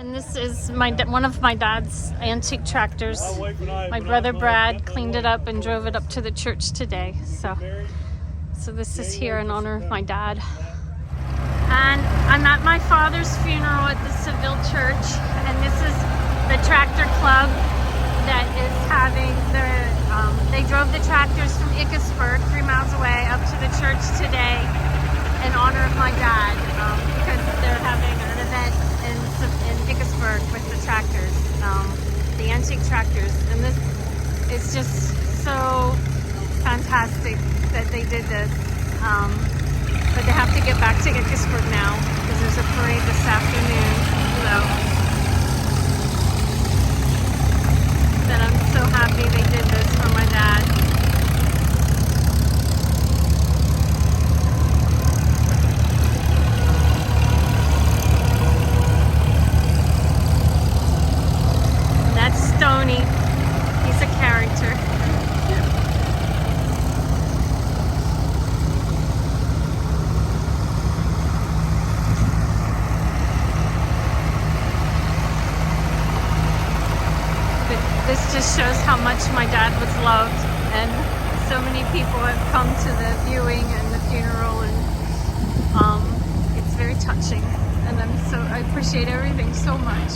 And this is one of my dad's antique tractors. My brother Brad cleaned it up and drove it up to the church today. So this is here in honor of my dad. And I'm at my father's funeral at the Saville church, and this is the tractor club that is having they drove the tractors from Ickesburg, 3 miles away, up to the church today in honor of my dad, because they're having an event in Ickesburg with the tractors, the antique tractors. And this is just so fantastic that they did this. But they have to get back to Ickesburg now because there's a parade this afternoon. That I'm so happy they did this for my dad. And that's Stony. He's a character. This just shows how much my dad was loved, and so many people have come to the viewing and the funeral, and it's very touching, and I appreciate everything so much.